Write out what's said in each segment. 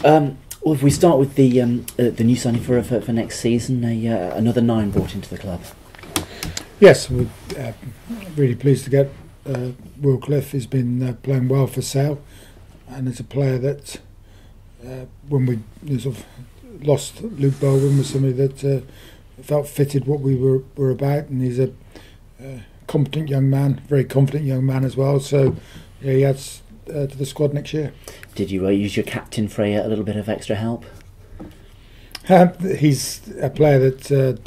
Well, if we start with the new signing for next season, another 9 brought into the club. Yes, we're really pleased to get Will Cliff. He's been playing well for Sale, and it's a player that when we sort of lost Luke Baldwin, was somebody that felt fitted what we were about, and he's a competent young man, very confident young man as well. So yeah, he adds to the squad next year. Did you use your captain for a little bit of extra help? He's a player that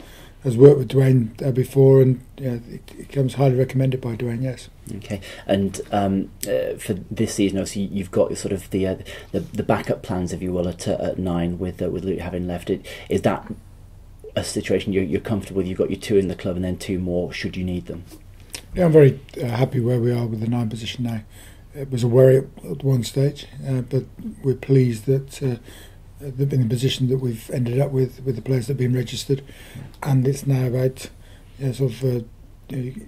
has worked with Dwayne before, and he comes highly recommended by Dwayne. Yes. Okay, and for this season, obviously you've got sort of the backup plans, if you will, at 9 with Luke having left. Is that a situation you're comfortable with? You've got your 2 in the club, and then 2 more should you need them. Yeah, I'm very happy where we are with the 9 position now. It was a worry at one stage, but we're pleased that they've been in the position that we've ended up with the players that have been registered, and it's now about you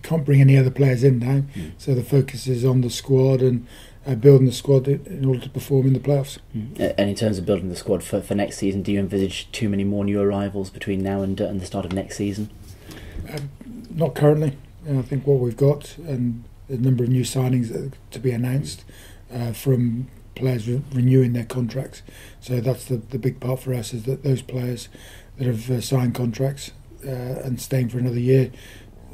can't bring any other players in now, so the focus is on the squad and building the squad in order to perform in the playoffs. And in terms of building the squad for next season, do you envisage too many more new arrivals between now and the start of next season? Not currently. I think what we've got, and a number of new signings to be announced from players renewing their contracts. So that's the big part for us, is that those players that have signed contracts and staying for another year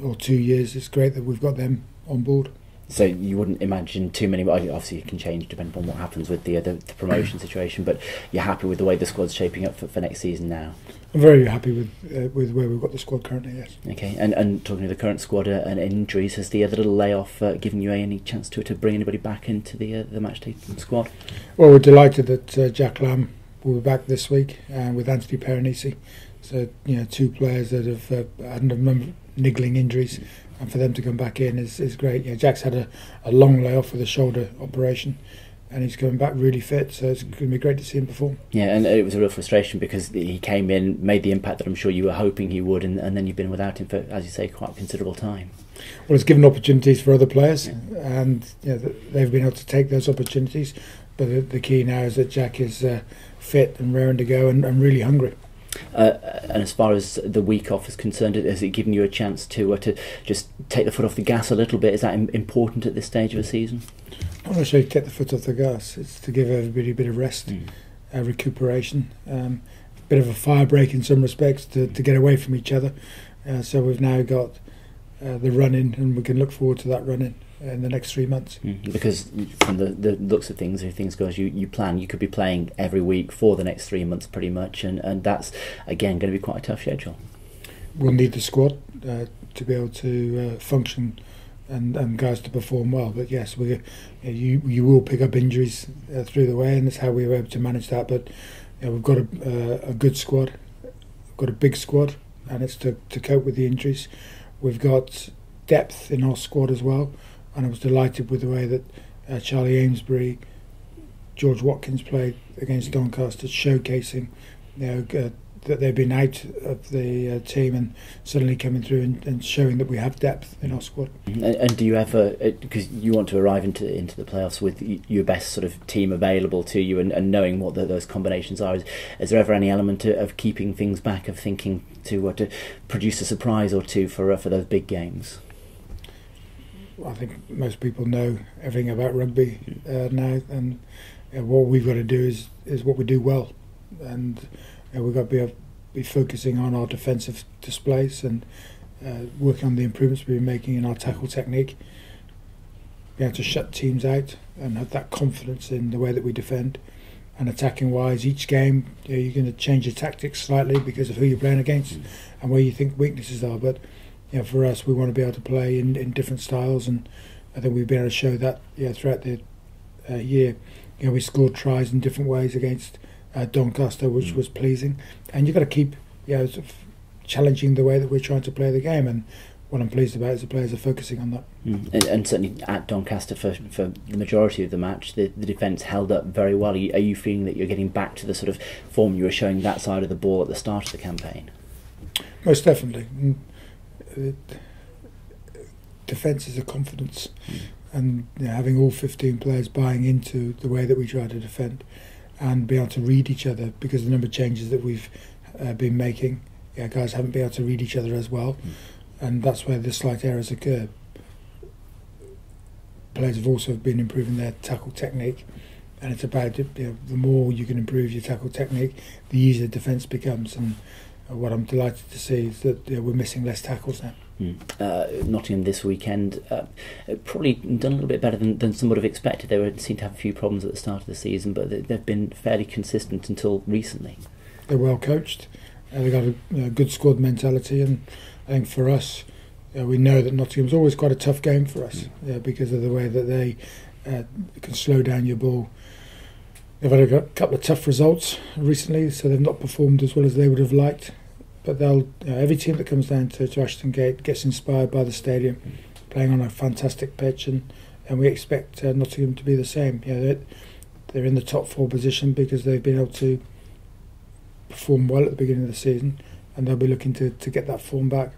or 2 years, it's great that we've got them on board. So you wouldn't imagine too many. Obviously, it can change depending on what happens with the promotion situation. But you're happy with the way the squad's shaping up for next season now? I'm very happy with where we've got the squad currently. Yes. Okay. And talking to the current squad and injuries, has the little layoff given you any chance to bring anybody back into the match day squad? Well, we're delighted that Jack Lamb will be back this week with Anthony Perenisi. So 2 players that have had a number of niggling injuries. And for them to come back in is great. Jack's had a long layoff with a shoulder operation, and he's coming back really fit, so it's going to be great to see him perform. Yeah, and it was a real frustration because he came in, made the impact that I'm sure you were hoping he would, and then you've been without him for, as you say, quite a considerable time. Well, it's given opportunities for other players, and they've been able to take those opportunities, but the key now is that Jack is fit and raring to go and really hungry. And as far as the week off is concerned, has it given you a chance to just take the foot off the gas a little bit? Is that important at this stage of the season? Not necessarily take the foot off the gas. It's to give everybody a bit of rest, recuperation, a bit of a fire break in some respects to get away from each other. So we've now got the run-in, and we can look forward to that run-in in the next 3 months. Because from the looks of things, if things go as you plan, you could be playing every week for the next 3 months pretty much, and that's again going to be quite a tough schedule. We'll need the squad to be able to function and guys to perform well, but yes, you will pick up injuries through the way, and that's how we were able to manage that. But we've got a good squad, we've got a big squad, and it's to cope with the injuries. We've got depth in our squad as well, and I was delighted with the way that Charlie Amesbury, George Watkins played against Doncaster, showcasing that they've been out of the team and suddenly coming through and showing that we have depth in our squad. And do you ever, because you want to arrive into the playoffs with your best sort of team available to you and knowing what those combinations are, is there ever any element of keeping things back, of thinking to produce a surprise or two for those big games? I think most people know everything about rugby now, and what we've got to do is what we do well, and we've got to be focusing on our defensive displays and working on the improvements we've been making in our tackle technique, be able to shut teams out and have that confidence in the way that we defend. And attacking wise, each game you're going to change your tactics slightly because of who you're playing against and where you think weaknesses are, but for us, we want to be able to play in different styles, and I think we've been able to show that throughout the year. We scored tries in different ways against Doncaster, which was pleasing, and you've got to keep sort of challenging the way that we're trying to play the game, and what I'm pleased about is the players are focusing on that. And certainly at Doncaster for the majority of the match, the defence held up very well. Are you feeling that you're getting back to the sort of form you were showing that side of the ball at the start of the campaign? Most definitely. Defence is a confidence, and having all 15 players buying into the way that we try to defend, and be able to read each other, because the number of changes that we've been making, guys haven't been able to read each other as well, and that's where the slight errors occur. Players have also been improving their tackle technique, and it's about the more you can improve your tackle technique, the easier defence becomes. And what I'm delighted to see is that we're missing less tackles now. Nottingham this weekend probably done a little bit better than some would have expected. They seemed to have a few problems at the start of the season, but they've been fairly consistent until recently. They're well coached, they've got a good squad mentality, and I think for us, we know that Nottingham's always quite a tough game for us, because of the way that they can slow down your ball. They've had a couple of tough results recently, so they've not performed as well as they would have liked. But they'll every team that comes down to Ashton Gate gets inspired by the stadium, playing on a fantastic pitch, and we expect Nottingham to be the same. They're in the top 4 position because they've been able to perform well at the beginning of the season, and they'll be looking to get that form back.